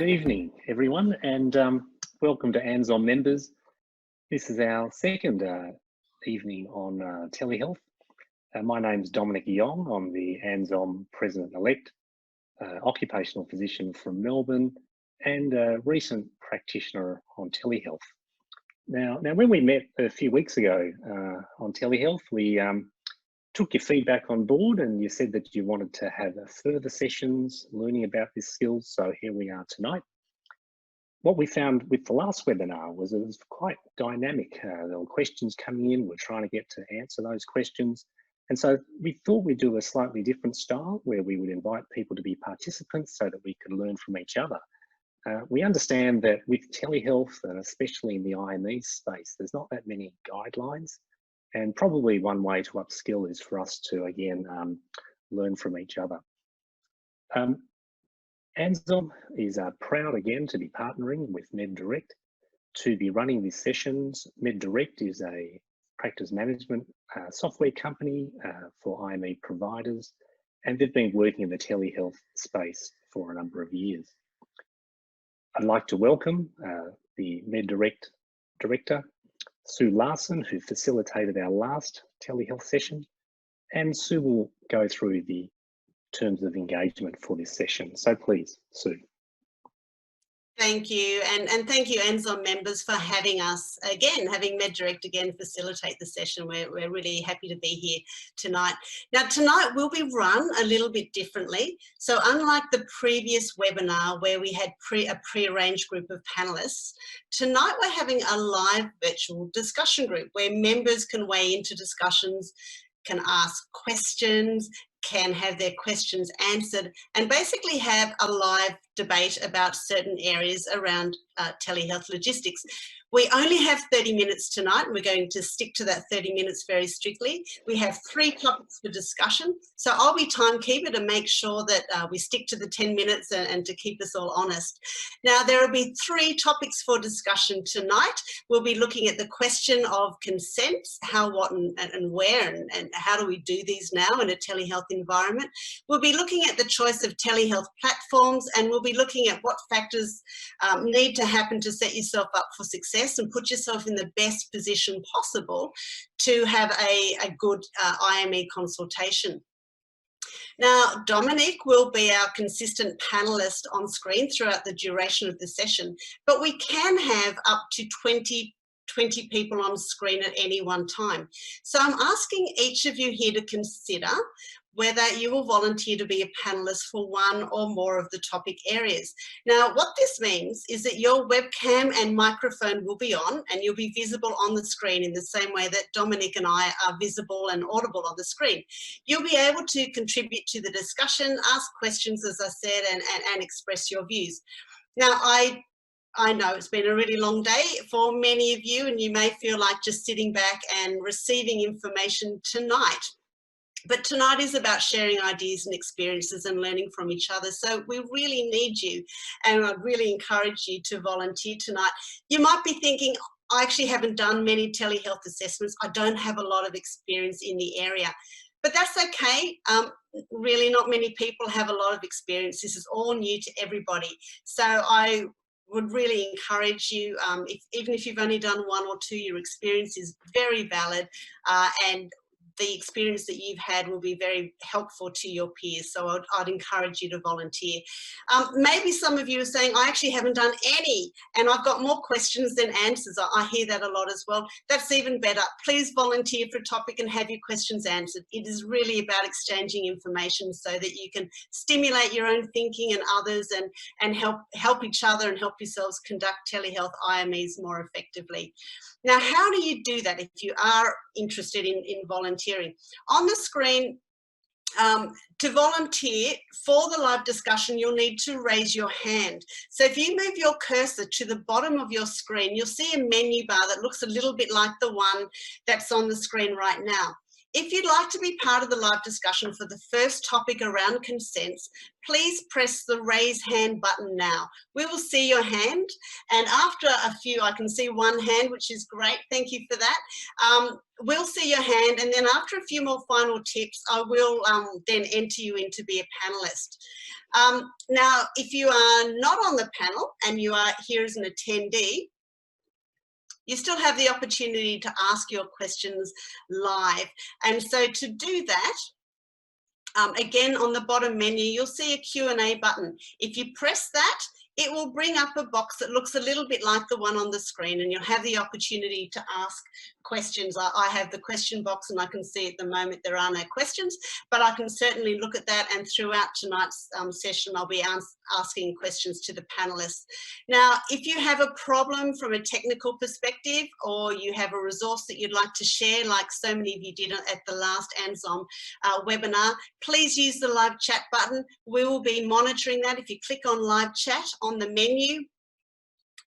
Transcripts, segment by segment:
evening, everyone, and welcome to ANZSOM members. This is our second evening on telehealth. My name is Dominic Yong. I'm the ANZSOM President-elect, occupational physician from Melbourne, and a recent practitioner on telehealth. Now when we met a few weeks ago on telehealth, we took your feedback on board, and you said that you wanted to have further sessions learning about this skills. So here we are tonight. What we found with the last webinar was it was quite dynamic. There were questions coming in. We're trying to get to answer those questions. And so we thought we'd do a slightly different style where we would invite people to be participants so that we could learn from each other. We understand that with telehealth, and especially in the IME space, there's not that many guidelines. And probably one way to upskill is for us to, again, learn from each other. ANZSOM is proud, again, to be partnering with MEDirect to be running these sessions. MEDirect is a practice management software company for IME providers, and they've been working in the telehealth space for a number of years. I'd like to welcome the MEDirect director, Sue Larsen, who facilitated our last telehealth session, and Sue will go through the terms of engagement for this session. So please, Sue. Thank you, and thank you ANZSOM members for having us again, having MEDirect again facilitate the session. We're really happy to be here tonight. Now tonight will be run a little bit differently. So unlike the previous webinar where we had a pre-arranged group of panelists, tonight we're having a live virtual discussion group where members can weigh into discussions, can ask questions, can have their questions answered, and basically have a live debate about certain areas around telehealth logistics. We only have 30 minutes tonight, and we're going to stick to that 30 minutes very strictly. We have 3 topics for discussion, so I'll be timekeeper to make sure that we stick to the 10 minutes and to keep us all honest. Now, there will be 3 topics for discussion tonight. We'll be looking at the question of consent, how, what, and where, and how do we do these now in a telehealth environment. We'll be looking at the choice of telehealth platforms, and we'll be looking at what factors need to happen to set yourself up for success and put yourself in the best position possible to have a good IME consultation. Now, Dominic will be our consistent panelist on screen throughout the duration of the session, but we can have up to 20 people on screen at any one time. So I'm asking each of you here to consider whether you will volunteer to be a panelist for one or more of the topic areas. Now, what this means is that your webcam and microphone will be on, and you'll be visible on the screen in the same way that Dominic and I are visible and audible on the screen. You'll be able to contribute to the discussion, ask questions, as I said, and express your views. Now, I know it's been a really long day for many of you, and you may feel like just sitting back and receiving information tonight. But tonight is about sharing ideas and experiences and learning from each other. So we really need you, and I really encourage you to volunteer tonight. You might be thinking, I actually haven't done many telehealth assessments. I don't have a lot of experience in the area. But that's okay. Really not many people have a lot of experience. This is all new to everybody. So I would really encourage you, even if you've only done 1 or 2, your experience is very valid, and the experience that you've had will be very helpful to your peers. So I'd encourage you to volunteer. Maybe some of you are saying, I actually haven't done any, and I've got more questions than answers. I hear that a lot as well. That's even better. Please volunteer for a topic and have your questions answered. It is really about exchanging information so that you can stimulate your own thinking and others, and help each other and help yourselves conduct telehealth IMEs more effectively. Now, how do you do that if you are interested in volunteering? On the screen, to volunteer for the live discussion, you'll need to raise your hand. So if you move your cursor to the bottom of your screen, you'll see a menu bar that looks a little bit like the one that's on the screen right now. if you'd like to be part of the live discussion for the first topic around consents, please press the raise hand button now. We will see your hand, and after a few, I can see one hand, which is great. Thank you for that. We'll see your hand, and then after a few more final tips, I will then enter you in to be a panelist. Now, if you are not on the panel and you are here as an attendee, you still have the opportunity to ask your questions live. And so to do that, again, on the bottom menu, you'll see a Q&A button. If you press that, it will bring up a box that looks a little bit like the one on the screen, and you'll have the opportunity to ask questions. I have the question box, and I can see at the moment there are no questions, but I can certainly look at that, and throughout tonight's session I'll be asking questions to the panelists. Now, if you have a problem from a technical perspective, or you have a resource that you'd like to share, like so many of you did at the last ANZSOM webinar, please use the live chat button. We will be monitoring that. If you click on live chat on the menu,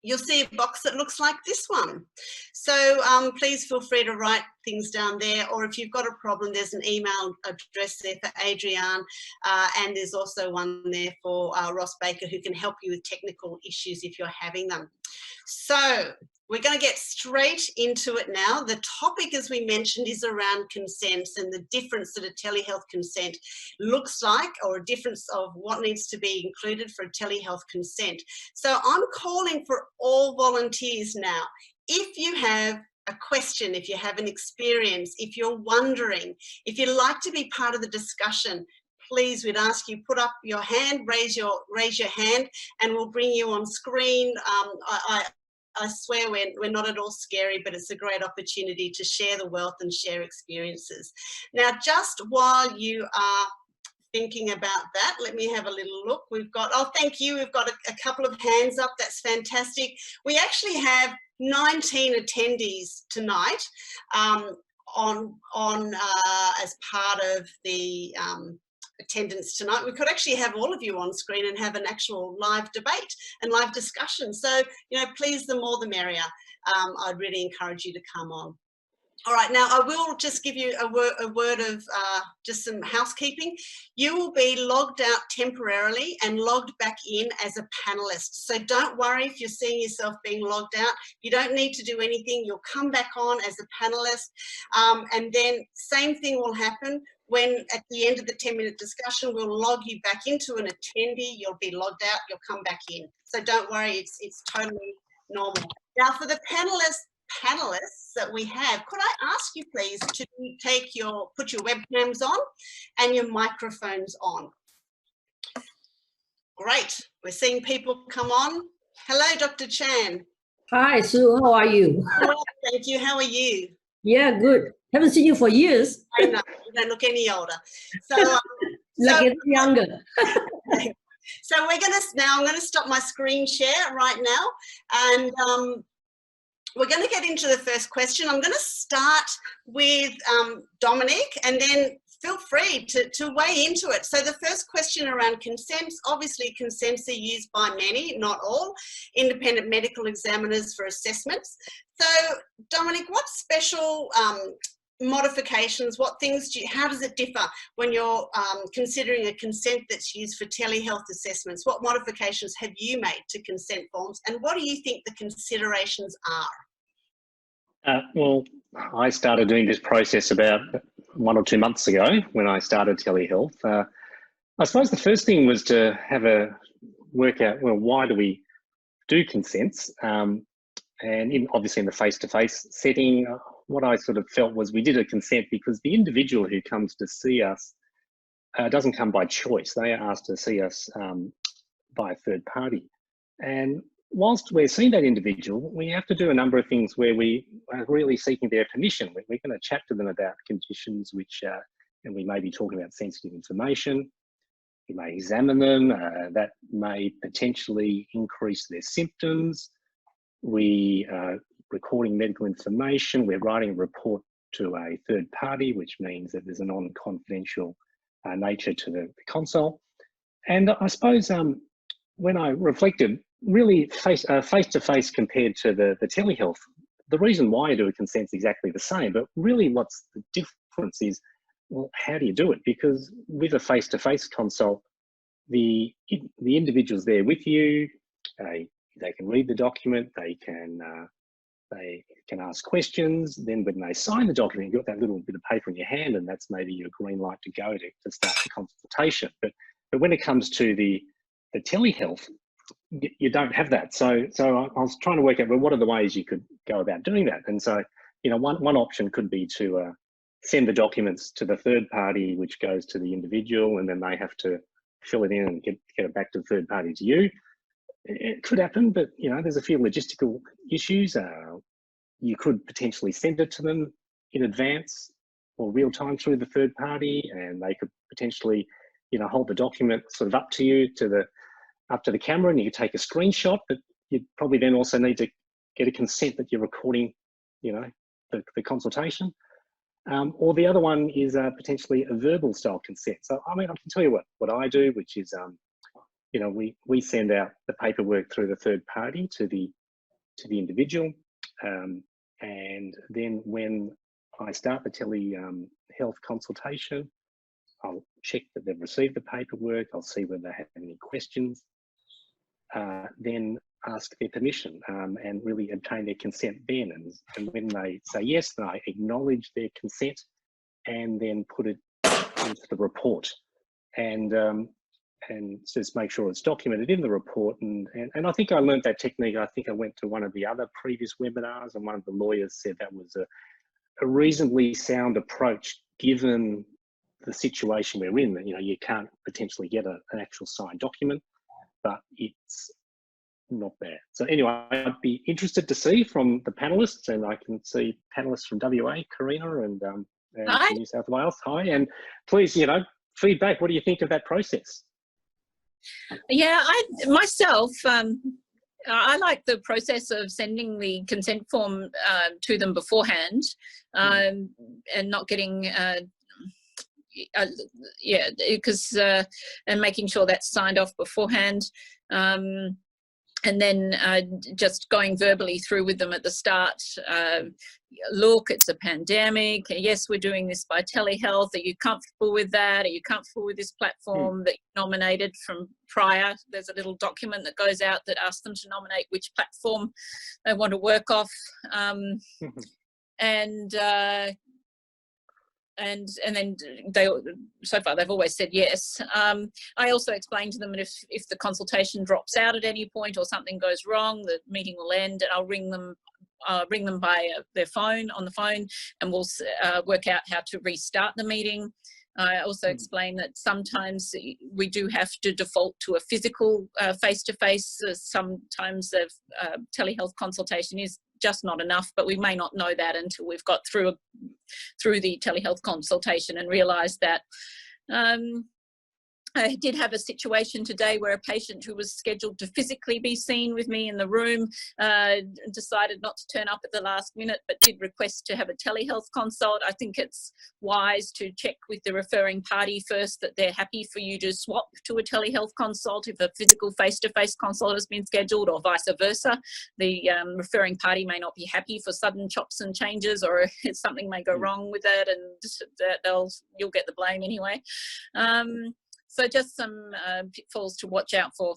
you'll see a box that looks like this one. So please feel free to write things down there, or if you've got a problem, there's an email address there for Adrienne, and there's also one there for Ross Baker, who can help you with technical issues if you're having them. So we're going to get straight into it now. The topic, as we mentioned, is around consents and the difference that a telehealth consent looks like, or a difference of what needs to be included for a telehealth consent. So I'm calling for all volunteers now. If you have a question, if you have an experience, if you're wondering, if you'd like to be part of the discussion, please, we'd ask you put up your hand, raise your hand, and we'll bring you on screen. I swear we're not at all scary, but it's a great opportunity to share the wealth and share experiences. Now, just while you are thinking about that, let me have a little look. We've got, oh, thank you. We've got a couple of hands up. That's fantastic. We actually have 19 attendees tonight as part of the attendance tonight. We could actually have all of you on screen and have an actual live debate and live discussion. So, you know, please, the more the merrier. I'd really encourage you to come on. All right, now I will just give you a word of just some housekeeping. You will be logged out temporarily and logged back in as a panelist. So don't worry if you're seeing yourself being logged out. You don't need to do anything. You'll come back on as a panelist, and then same thing will happen when at the end of the 10-minute discussion, we'll log you back into an attendee. You'll be logged out, you'll come back in. So don't worry, it's totally normal. Now for the panelists that we have, could I ask you please to put your webcams on and your microphones on. Great, we're seeing people come on. Hello, Dr. Chan. Hi, Sue, how are you? Well, thank you, how are you? Yeah, good. Haven't seen you for years. I know, you don't look any older. So, younger. So I'm going to stop my screen share right now, and we're going to get into the first question. I'm going to start with Dominic, and then feel free to weigh into it. So the first question around consents, obviously consents are used by many, not all, independent medical examiners for assessments. So Dominic, what special modifications, how does it differ when you're considering a consent that's used for telehealth assessments? What modifications have you made to consent forms, and what do you think the considerations are? Well, I started doing this process about 1 or 2 months ago when I started telehealth. I suppose the first thing was to have work out, well, why do we do consents? And obviously in the face-to-face setting, what I sort of felt was we did a consent because the individual who comes to see us doesn't come by choice. They are asked to see us by a third party. And whilst we're seeing that individual, we have to do a number of things where we are really seeking their permission. We're going to chat to them about conditions which, and we may be talking about sensitive information. We may examine them. That may potentially increase their symptoms. We are recording medical information. We're writing a report to a third party, which means that there's a non-confidential nature to the consult. And I suppose when I reflected, really face-to-face compared to the telehealth, the reason why I do a consent is exactly the same, but really what's the difference is, well, how do you do it? Because with a face-to-face consult, the individual's there with you. They can read the document. They can ask questions. Then when they sign the document, you've got that little bit of paper in your hand, and that's maybe your green light to go to start the consultation. But when it comes to the telehealth, you don't have that. So I was trying to work out, well, what are the ways you could go about doing that? And so, you know, one option could be to send the documents to the third party, which goes to the individual, and then they have to fill it in and get it back to the third party to you. It could happen, but you know, there's a few logistical issues. You could potentially send it to them in advance or real time through the third party, and they could potentially, you know, hold the document sort of up to you up to the camera, and you could take a screenshot. But you'd probably then also need to get a consent that you're recording, you know, the consultation. Or the other one is potentially a verbal style consent. So I mean, I can tell you what I do, which is you know, we send out the paperwork through the third party to the individual, and then when I start the telehealth consultation, I'll check that they've received the paperwork. I'll see whether they have any questions, then ask their permission and really obtain their consent then. And when they say yes, then I acknowledge their consent and then put it into the report. And just make sure it's documented in the report. And I think I learned that technique. I think I went to one of the other previous webinars, and one of the lawyers said that was a reasonably sound approach given the situation we're in. You know, you can't potentially get an actual signed document, but it's not bad. So anyway, I'd be interested to see from the panelists, and I can see panelists from WA, Karina, and New South Wales. Hi, and please, you know, feedback. What do you think of that process? Yeah, I like the process of sending the consent form to them beforehand, and not getting because and making sure that's signed off beforehand, and then just going verbally through with them at the start. Look, it's a pandemic. Yes, we're doing this by telehealth. Are you comfortable with that? Are you comfortable with this platform that you nominated from prior? There's a little document that goes out that asks them to nominate which platform they want to work off. And then so far they've always said yes. I also explained to them that if the consultation drops out at any point or something goes wrong, the meeting will end, and I'll ring them by their phone, on the phone, and we'll work out how to restart the meeting. I also explained that sometimes we do have to default to a physical face-to-face. Sometimes the telehealth consultation is just not enough, but we may not know that until we've got through the telehealth consultation and realised that. I did have a situation today where a patient who was scheduled to physically be seen with me in the room decided not to turn up at the last minute, but did request to have a telehealth consult. I think it's wise to check with the referring party first that they're happy for you to swap to a telehealth consult if a physical face-to-face consult has been scheduled, or vice versa. The referring party may not be happy for sudden chops and changes, or something may go wrong with it, and you'll get the blame anyway. So just some pitfalls to watch out for.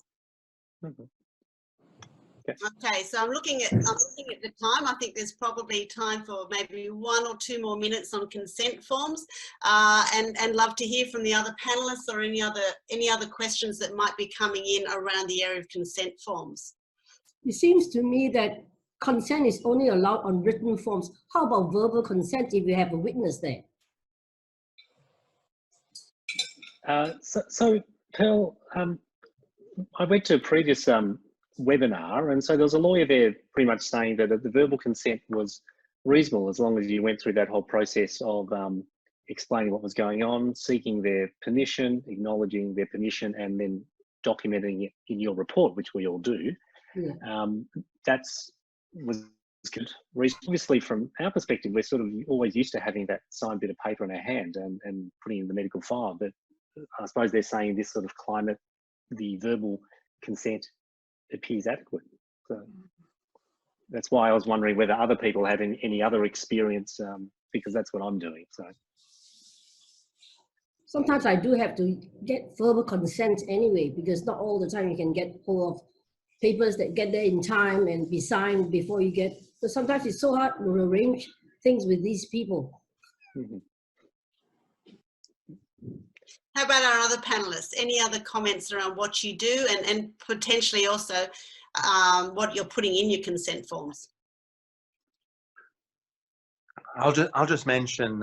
Okay, so I'm looking at the time. I think there's probably time for maybe 1 or 2 more minutes on consent forms, and love to hear from the other panelists or any other questions that might be coming in around the area of consent forms. It seems to me that consent is only allowed on written forms. How about verbal consent if you have a witness there? So Pearl, I went to a previous webinar, and so there was a lawyer there pretty much saying that the verbal consent was reasonable as long as you went through that whole process of explaining what was going on, seeking their permission, acknowledging their permission, and then documenting it in your report, which we all do. Yeah. Was good. Obviously, from our perspective, we're sort of always used to having that signed bit of paper in our hand and putting it in the medical file, but I suppose they're saying this sort of climate, the verbal consent appears adequate. So that's why I was wondering whether other people had any other experience, because that's what I'm doing. So sometimes I do have to get verbal consent anyway, because not all the time you can get hold of papers that get there in time and be signed before you get. So sometimes it's so hard to arrange things with these people. How about our other panelists? Any other comments around what you do and potentially also what you're putting in your consent forms? I'll just mention,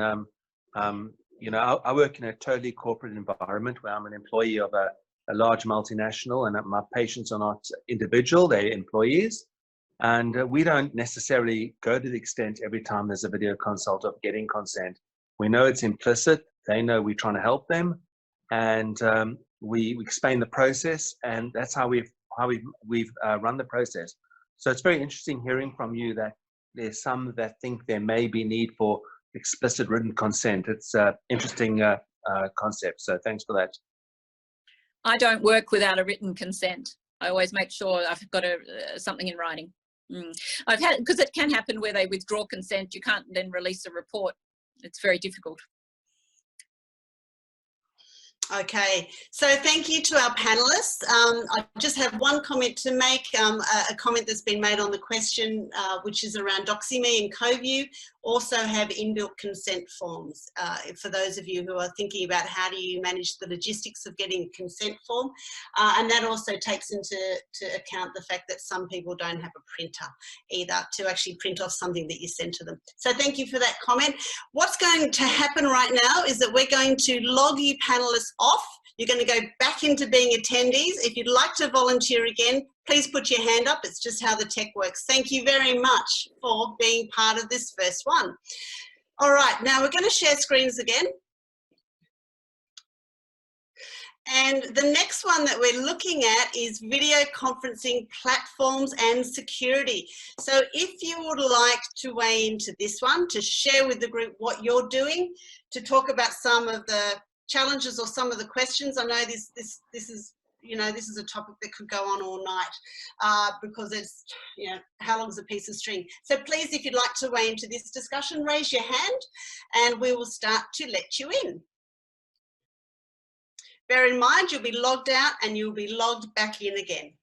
you know, I work in a totally corporate environment where I'm an employee of a large multinational, and my patients are not individual, they're employees. And we don't necessarily go to the extent every time there's a video consult of getting consent. We know it's implicit. They know we're trying to help them, and we explain the process, and that's how we've run the process. So it's very interesting hearing from you that there's some that think there may be need for explicit written consent. It's an interesting concept. So thanks for that. I don't work without a written consent. I always make sure I've got something in writing. I've had, because it can happen where they withdraw consent, you can't then release a report. It's very difficult. Okay, so thank you to our panelists. I just have one comment to make, a comment that's been made on the question, which is around DoxyMe and CoView, also have inbuilt consent forms. For those of you who are thinking about how do you manage the logistics of getting a consent form, and that also takes into account the fact that some people don't have a printer either to actually print off something that you send to them. So thank you for that comment. What's going to happen right now is that we're going to log you panelists off. You're going to go back into being attendees. If you'd like to volunteer again, please put your hand up. It's just how the tech works. Thank you very much for being part of this first one. All right, now we're going to share screens again. And the next one that we're looking at is video conferencing platforms and security. So if you would like to weigh into this one, to share with the group what you're doing, to talk about some of the challenges or some of the questions. I know this is, you know, this is a topic that could go on all night because it's, you know, how long is a piece of string? So please, if you'd like to weigh into this discussion, raise your hand and we will start to let you in. Bear in mind, you'll be logged out and you'll be logged back in again.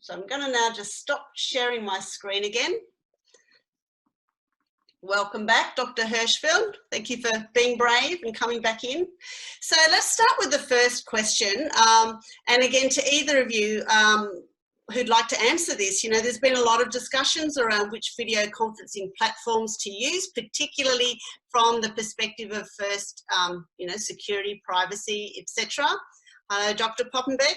So I'm going to now just stop sharing my screen again. Welcome back, Dr. Hirschfeld. Thank you for being brave and coming back in. So let's start with the first question. And again, to either of you who'd like to answer this, you know, there's been a lot of discussions around which video conferencing platforms to use, particularly from the perspective of first, you know, security, privacy, etc. Dr. Poppenbeck.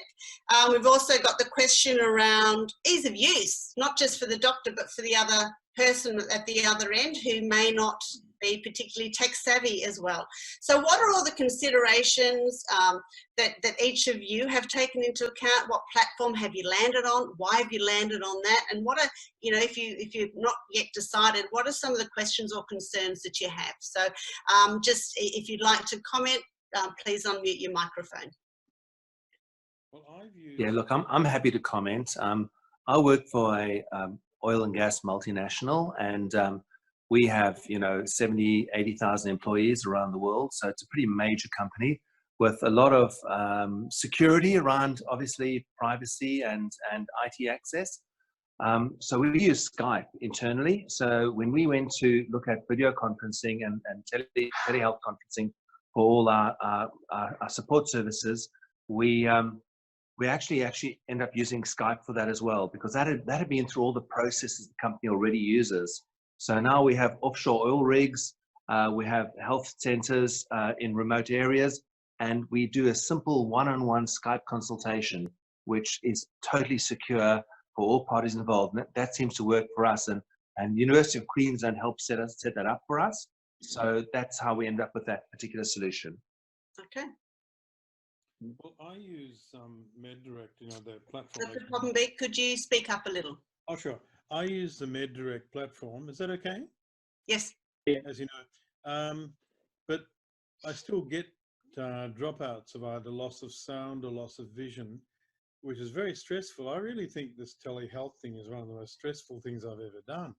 We've also got the question around ease of use, not just for the doctor, but for the other person at the other end who may not be particularly tech savvy as well. So what are all the considerations that each of you have taken into account? What platform have you landed on? Why have you landed on that? And what are, you know, if you've not yet decided, what are some of the questions or concerns that you have? So just if you'd like to comment, please unmute your microphone. Well, yeah, look, I'm happy to comment. I work for a oil and gas multinational, and we have, you know, 70, 80,000 employees around the world. So it's a pretty major company with a lot of security around, obviously, privacy and IT access. So we use Skype internally. So when we went to look at video conferencing and telehealth conferencing for all our support services, we actually end up using Skype for that as well, because that had been through all the processes the company already uses. So now we have offshore oil rigs, we have health centers in remote areas, and we do a simple one-on-one Skype consultation, which is totally secure for all parties involved. And that seems to work for us, and University of Queensland helped set that up for us. So that's how we end up with that particular solution. Okay. Well, I use MEDirect, you know, the platform. Dr. Poppenbeck, could you speak up a little? Oh, sure. I use the MEDirect platform. Is that okay? Yes. Yeah. As you know, but I still get dropouts of either loss of sound or loss of vision, which is very stressful. I really think this telehealth thing is one of the most stressful things I've ever done.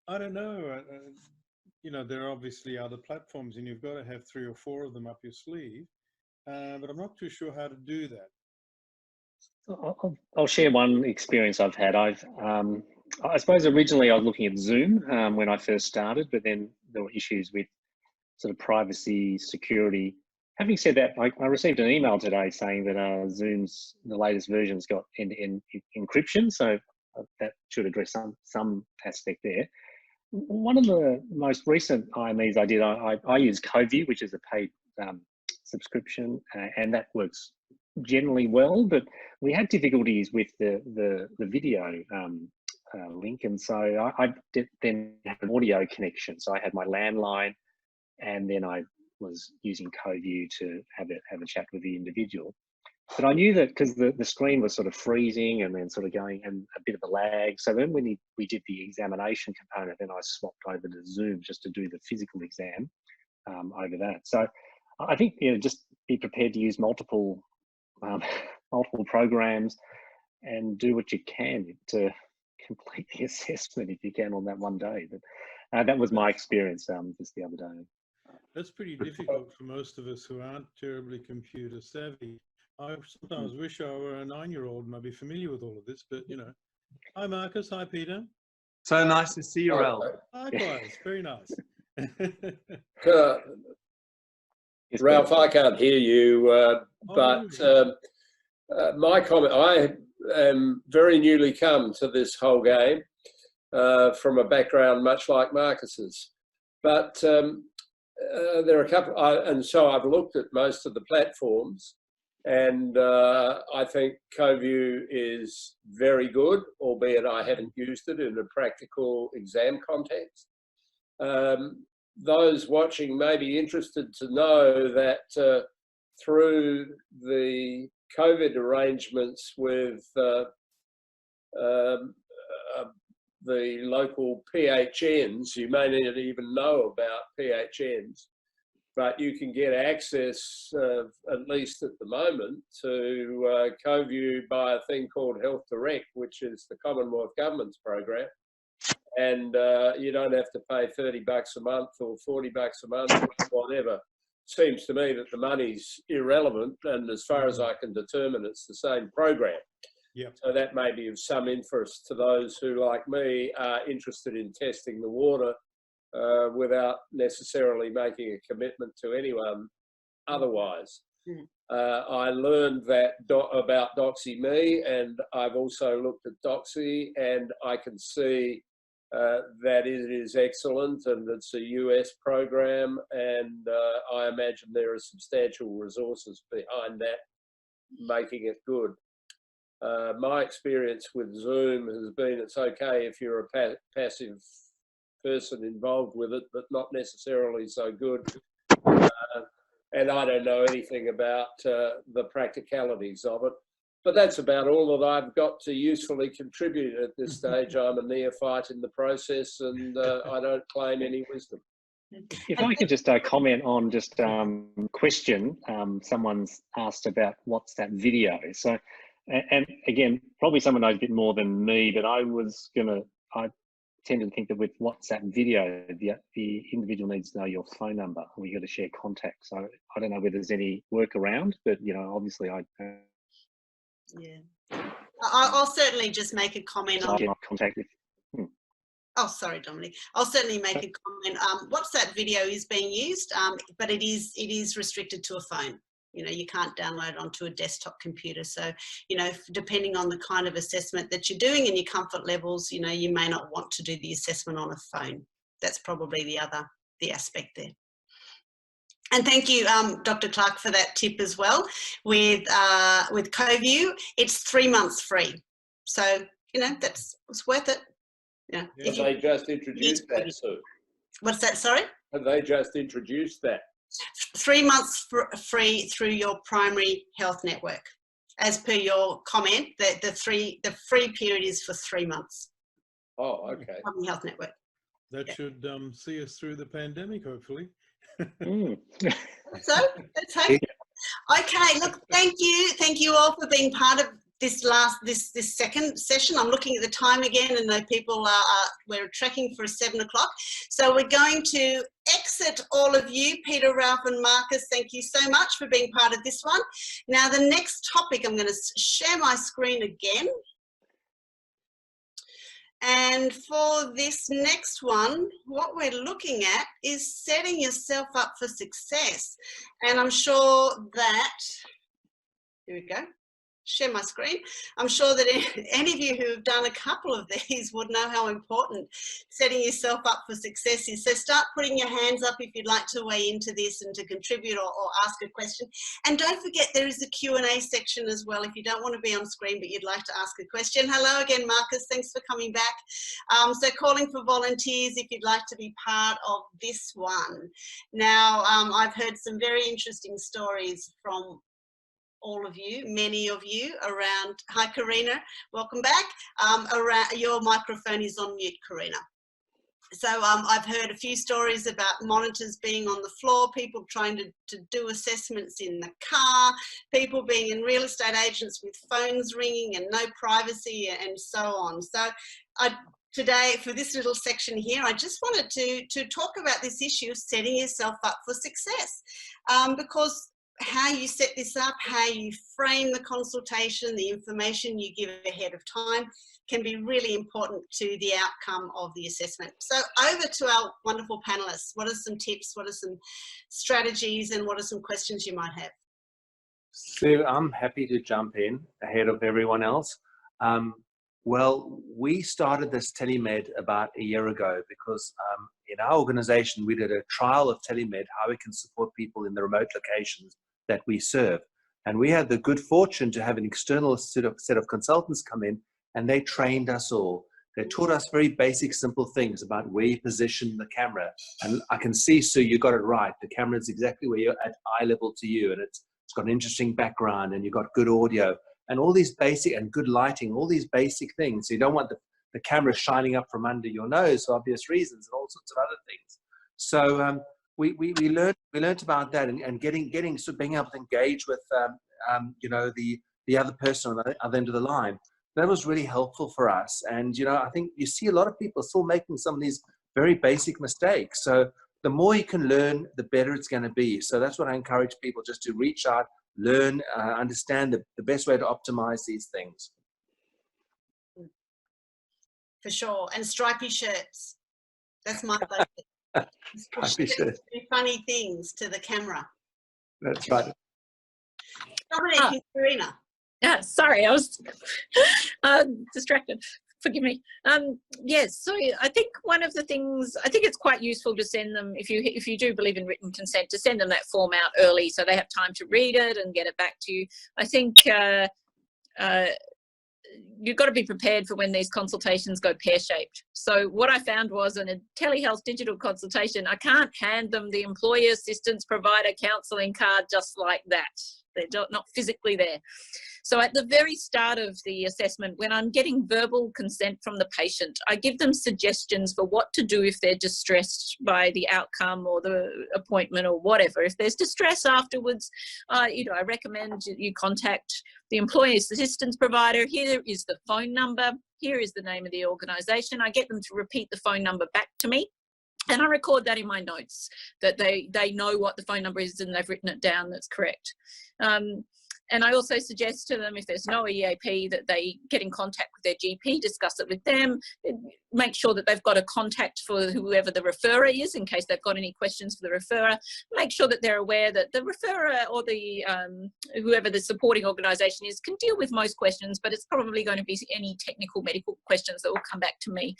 I don't know. you know, there are obviously other platforms and you've got to have 3 or 4 of them up your sleeve. But I'm not too sure how to do that. I'll share one experience I've had. I suppose originally I was looking at Zoom when I first started, but then there were issues with sort of privacy, security. Having said that, I received an email today saying that Zoom's, the latest version's got end-to-end encryption, so that should address some aspect there. One of the most recent IMEs I did, I use CoView, which is a paid subscription, and that works generally well, but we had difficulties with the video link, and so I then had an audio connection. So I had my landline, and then I was using CoView to have a chat with the individual. But I knew that because the screen was sort of freezing and then sort of going and a bit of a lag. So then when we did the examination component, then I swapped over to Zoom just to do the physical exam over that. So I think, you know, just be prepared to use multiple programs and do what you can to complete the assessment if you can on that one day. But that was my experience just the other day. That's pretty difficult for most of us who aren't terribly computer savvy. I sometimes wish I were a 9-year-old and I'd be familiar with all of this, but you know. Hi Marcus, hi Peter. So nice to see you, Ralph. Likewise, very nice. Ralph, I can't hear you, but my comment, I am very newly come to this whole game from a background much like Marcus's, but there are a couple, and so I've looked at most of the platforms, and I think CoView is very good, albeit I haven't used it in a practical exam context. Those watching may be interested to know that through the COVID arrangements with the local PHNs, you may not even know about PHNs, but you can get access, at least at the moment, to CoView by a thing called Health Direct, which is the Commonwealth Government's program. And you don't have to pay $30 a month or $40 a month or whatever. Seems to me that the money's irrelevant, and as far as I can determine, it's the same program. Yep. So that may be of some interest to those who, like me, are interested in testing the water without necessarily making a commitment to anyone otherwise. I learned that about DoxyMe, and I've also looked at Doxy, and I can see that it is excellent, and it's a US program, and I imagine there are substantial resources behind that, making it good. My experience with Zoom has been it's okay if you're a passive person involved with it, but not necessarily so good. And I don't know anything about the practicalities of it. But that's about all that I've got to usefully contribute at this stage. I'm a neophyte in the process, and I don't claim any wisdom. If I could just comment on just question someone's asked about what's that video. So, and again, probably someone knows a bit more than me, but I tend to think that with WhatsApp video, the individual needs to know your phone number, or you got to share contacts. So I don't know whether there's any workaround, but you know, obviously Yeah, I'll certainly just make a comment on contact. Oh, sorry, Dominic. I'll certainly make a comment. WhatsApp video is being used, but it is restricted to a phone. You know, you can't download it onto a desktop computer. So, you know, depending on the kind of assessment that you're doing and your comfort levels, you know, you may not want to do the assessment on a phone. That's probably the aspect there. And thank you, Dr. Clark, for that tip as well. With CoView, it's 3 months free. So, you know, it's worth it. Yeah. Have they just introduced that, Sue? What's that, sorry? Have they just introduced that? 3 months free through your primary health network. As per your comment, the free period is for 3 months. Oh, okay. Primary health network. That should see us through the pandemic, hopefully. So let's hope. Okay, look, thank you all for being part of this second session. I'm looking at the time again, and the people we're tracking for 7 o'clock. So we're going to exit all of you, Peter, Ralph and Marcus. Thank you so much for being part of this one. Now the next topic, I'm going to share my screen again. And for this next one, what we're looking at is setting yourself up for success. And I'm sure that, here we go, share my screen. I'm sure that any of you who have done a couple of these would know how important setting yourself up for success is. So start putting your hands up if you'd like to weigh into this and to contribute or ask a question. And don't forget, there is a Q&A section as well if you don't want to be on screen but you'd like to ask a question. Hello again, Marcus. Thanks for coming back. So calling for volunteers if you'd like to be part of this one. Now, I've heard some very interesting stories from all of you, many of you around, hi Karina, welcome back. Around, your microphone is on mute, Karina. So I've heard a few stories about monitors being on the floor, people trying to do assessments in the car, people being in real estate agents with phones ringing and no privacy and so on. So today, for this little section here, I just wanted to talk about this issue of setting yourself up for success, because how you set this up, how you frame the consultation, the information you give ahead of time can be really important to the outcome of the assessment. So over to our wonderful panelists. What are some tips? What are some strategies? And what are some questions you might have? So I'm happy to jump in ahead of everyone else. Well, we started this telemed about a year ago because in our organization, we did a trial of telemed, how we can support people in the remote locations that we serve. And we had the good fortune to have an external set of consultants come in, and they trained us all. They taught us very basic, simple things about where you position the camera. And I can see, Sue, you got it right. The camera is exactly where you're at eye level to you, and it's got an interesting background, and you've got good audio, and all these basic, and good lighting, all these basic things. So you don't want the camera shining up from under your nose for obvious reasons, and all sorts of other things. So we learned about that, and getting so being able to engage with you know, the other person on the other end of the line. That was really helpful for us. And you know, I think you see a lot of people still making some of these very basic mistakes. So the more you can learn, the better it's going to be. So that's what I encourage people, just to reach out, learn, understand the best way to optimize these things. For sure. And stripy shirts. That's my favourite. Stripy shirts. Do funny things to the camera. That's right. Dominic and Karina. Yeah, sorry, I was distracted. Forgive me. Yes, so I think one of the things, I think it's quite useful to send them, if you do believe in written consent, to send them that form out early so they have time to read it and get it back to you. I think you've got to be prepared for when these consultations go pear-shaped. So what I found was in a telehealth digital consultation, I can't hand them the employer assistance provider counselling card just like that. They're not physically there. So at the very start of the assessment, when I'm getting verbal consent from the patient, I give them suggestions for what to do if they're distressed by the outcome or the appointment or whatever. If there's distress afterwards, you know, I recommend you contact the employee assistance provider. Here is the phone number. Here is the name of the organisation. I get them to repeat the phone number back to me. And I record that in my notes, that they know what the phone number is and they've written it down that's correct. And I also suggest to them, if there's no EAP, that they get in contact with their GP, discuss it with them, make sure that they've got a contact for whoever the referrer is in case they've got any questions for the referrer. Make sure that they're aware that the referrer or the whoever the supporting organisation is can deal with most questions, but it's probably going to be any technical medical questions that will come back to me.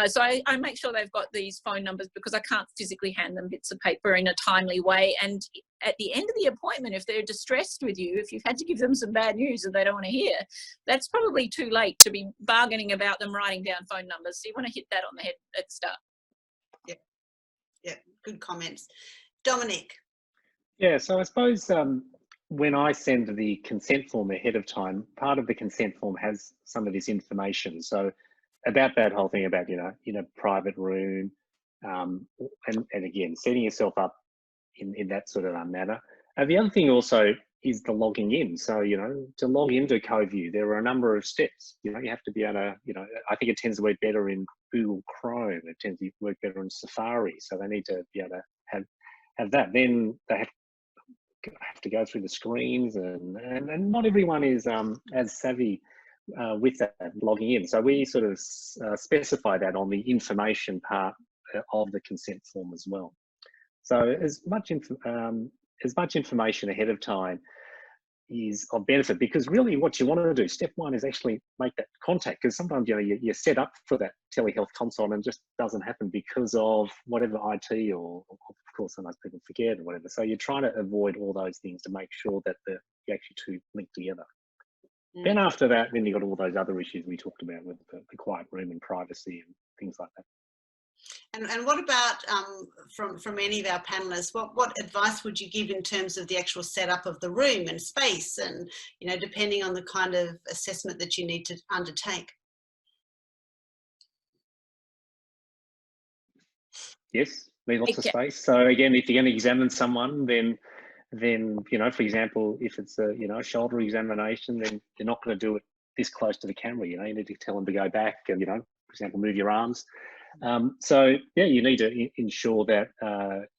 So I make sure they've got these phone numbers because I can't physically hand them bits of paper in a timely way. And at the end of the appointment, if they're distressed with you, if you've had to give them some bad news that they don't want to hear, that's probably too late to be bargaining about them writing down phone numbers. So you want to hit that on the head at the start. Yeah, good comments. Dominic. Yeah, so I suppose when I send the consent form ahead of time, part of the consent form has some of this information. So about that whole thing about, you know, in a private room, and again, setting yourself up in that sort of manner. The other thing also is the logging in. So, you know, to log into CoView, there are a number of steps. You know, you have to be able to, you know, I think it tends to work better in Google Chrome. It tends to work better in Safari. So they need to be able to have that. Then they have to go through the screens, and not everyone is as savvy with that logging in. So we sort of specify that on the information part of the consent form as well. So as much information ahead of time is of benefit, because really what you want to do, step one, is actually make that contact, because sometimes, you know, you're set up for that telehealth consult and it just doesn't happen because of whatever IT, or of course sometimes people forget or whatever. So you're trying to avoid all those things to make sure that you actually two link together. Then after that, then you've got all those other issues we talked about with the quiet room and privacy and things like that. And what about from any of our panelists, what advice would you give in terms of the actual setup of the room and space, and, you know, depending on the kind of assessment that you need to undertake? Yes, need lots of space. So again, if you're going to examine someone, then you know, for example, if it's a, you know, a shoulder examination, then you're not going to do it this close to the camera. You know, you need to tell them to go back and, you know, for example, move your arms. So yeah, you need to ensure that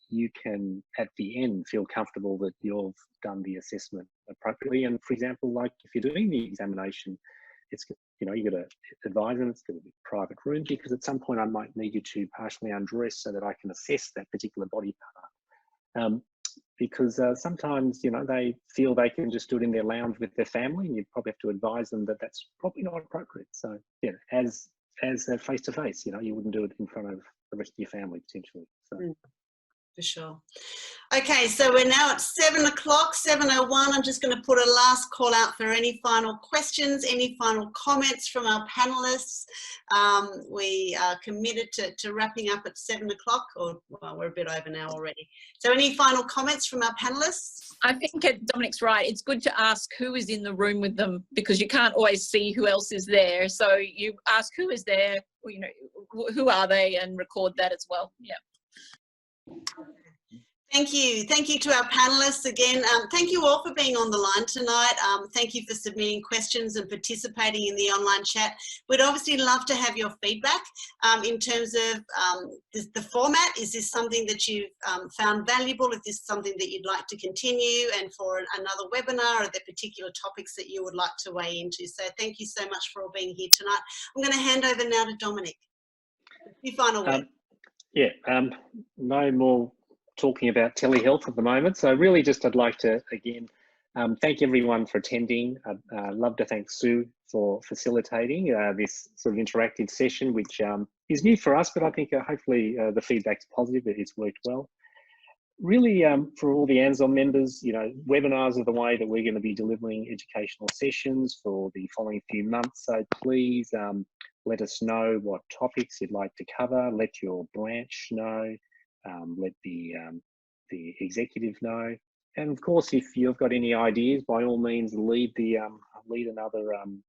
you can at the end feel comfortable that you've done the assessment appropriately. And for example, like if you're doing the examination, it's, you know, you got to advise them it's going to be a private room, because at some point I might need you to partially undress so that I can assess that particular body part. Because sometimes, you know, they feel they can just do it in their lounge with their family, and you probably have to advise them that that's probably not appropriate. So yeah, as face to face, you know, you wouldn't do it in front of the rest of your family potentially. So. For sure. Okay, so we're now at 7 o'clock, 7:01. I'm just going to put a last call out for any final questions, any final comments from our panelists. We are committed to wrapping up at 7 o'clock, or well, we're a bit over now already. So any final comments from our panelists? I think Dominic's right. It's good to ask who is in the room with them, because you can't always see who else is there. So you ask who is there, you know, who are they, and record that as well. Yeah. Thank you. Thank you to our panelists again. Thank you all for being on the line tonight. Thank you for submitting questions and participating in the online chat. We'd obviously love to have your feedback in terms of the format. Is this something that you've found valuable? Is this something that you'd like to continue? And for another webinar, are there particular topics that you would like to weigh into? So thank you so much for all being here tonight. I'm going to hand over now to Dominic. Your final word. Yeah, no more talking about telehealth at the moment. So really just I'd like to, again, thank everyone for attending. I'd love to thank Sue for facilitating this sort of interactive session, which is new for us, but I think hopefully the feedback's positive, it's worked well. Really, for all the ANZSOM members, you know, webinars are the way that we're going to be delivering educational sessions for the following few months. So please let us know what topics you'd like to cover. Let your branch know. Let the executive know. And of course, if you've got any ideas, by all means, lead another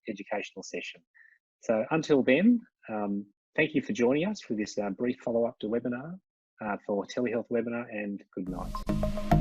educational session. So until then, thank you for joining us for this brief follow-up to webinar, for telehealth webinar, and good night.